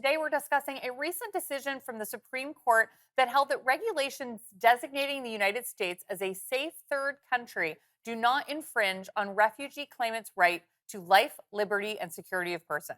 Today, we're discussing a recent decision from the Supreme Court that held that regulations designating the United States as a safe third country do not infringe on refugee claimants' right to life, liberty, and security of person.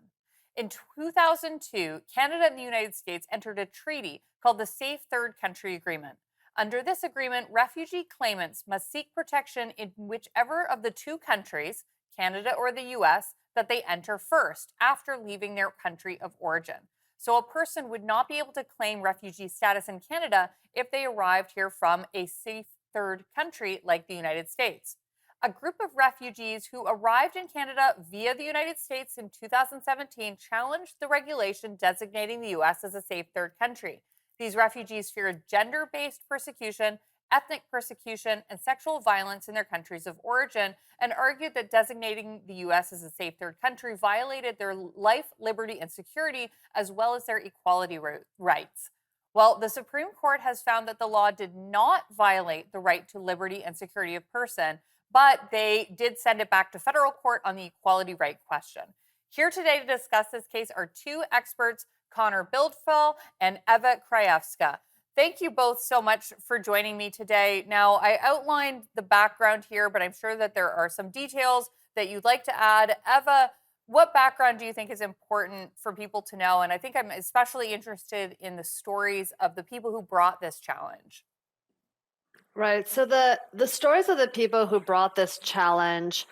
In 2002, Canada and the United States entered a treaty called the Safe Third Country Agreement. Under this agreement, refugee claimants must seek protection in whichever of the two countries, Canada or the US, that they enter first after leaving their country of origin. So a person would not be able to claim refugee status in Canada if they arrived here from a safe third country like the United States. A group of refugees who arrived in Canada via the United States in 2017 challenged the regulation designating the US as a safe third country. These refugees feared gender based persecution, ethnic persecution, and sexual violence in their countries of origin, and argued that designating the US as a safe third country violated their life, liberty, and security, as well as their equality rights. Well, the Supreme Court has found that the law did not violate the right to liberty and security of person, but they did send it back to federal court on the equality right question. Here today to discuss this case are two experts, Connor Bildfell and Eva Krajewska. Thank you both so much for joining me today. Now, I outlined the background here, but I'm sure that there are some details that you'd like to add. Eva, what background do you think is important for people to know? And I think I'm especially interested in the stories of the people who brought this challenge. Right. So the stories of the people who brought this challenge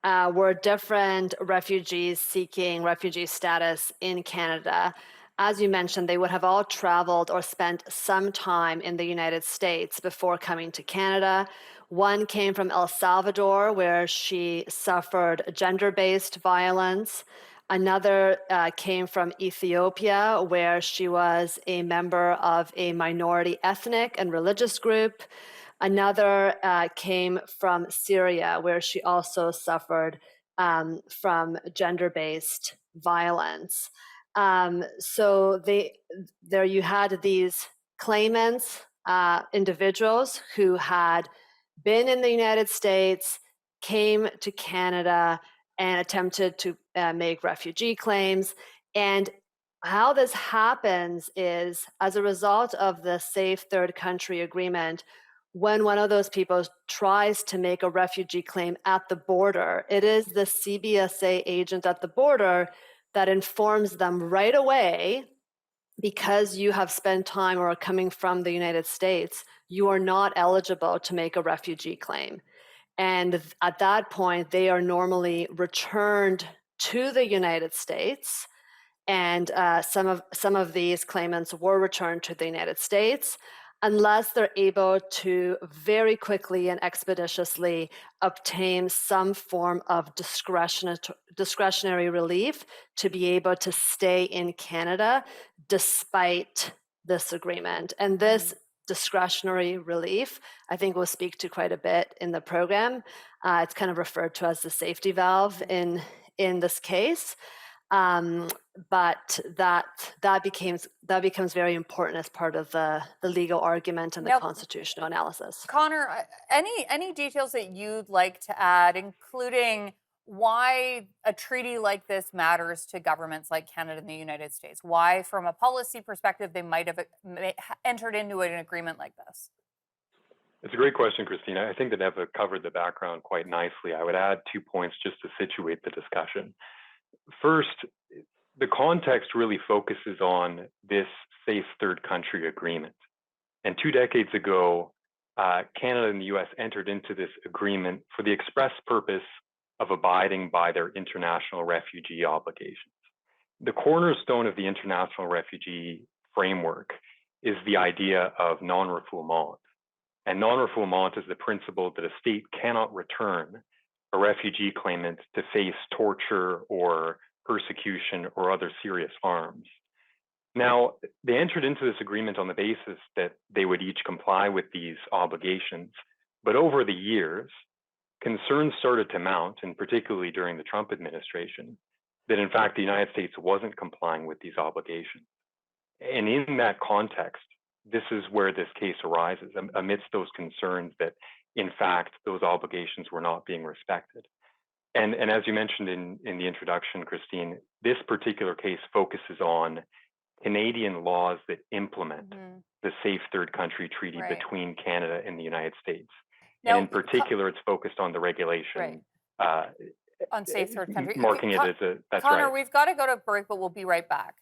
were different refugees seeking refugee status in Canada. As you mentioned, they would have all traveled or spent some time in the United States before coming to Canada. One came from El Salvador, where she suffered gender based violence. Another came from Ethiopia, where she was a member of a minority ethnic and religious group. Another came from Syria, where she also suffered from gender based violence. There you had these claimants, individuals who had been in the United States, came to Canada, and attempted to make refugee claims. And how this happens is as a result of the Safe Third Country Agreement, when one of those people tries to make a refugee claim at the border, it is the CBSA agent at the border that informs them right away, because you have spent time or are coming from the United States, you are not eligible to make a refugee claim. And at that point, they are normally returned to the United States. And some of these claimants were returned to the United States unless they're able to very quickly and expeditiously obtain some form of discretionary relief to be able to stay in Canada despite this agreement. And this discretionary relief, I think we'll speak to quite a bit in the program. It's kind of referred to as the safety valve in this case. But that becomes very important as part of the legal argument and the Now, constitutional analysis. Connor, any details that you'd like to add, including why a treaty like this matters to governments like Canada and the United States? Why, from a policy perspective, they might have entered into an agreement like this? It's a great question, Christina. I think that Eva covered the background quite nicely. I would add 2 points just to situate the discussion. First, the context really focuses on this safe third country agreement. And 2 decades ago, Canada and the US entered into this agreement for the express purpose of abiding by their international refugee obligations. The cornerstone of the international refugee framework is the idea of non-refoulement. And non-refoulement is the principle that a state cannot return a refugee claimant to face torture or persecution or other serious harms. Now, they entered into this agreement on the basis that they would each comply with these obligations. But over the years, concerns started to mount, and particularly during the Trump administration, that in fact the United States wasn't complying with these obligations. And in that context, this is where this case arises, amidst those concerns that in fact those obligations were not being respected. And as you mentioned in the introduction, Christine, this particular case focuses on Canadian laws that implement Mhm. the Safe Third Country Treaty Right. between Canada and the United States. And Now, in particular, it's focused on the right. regulation, On safe third country. marking it as a, that's Connor, right. we've got to go to break, but we'll be right back.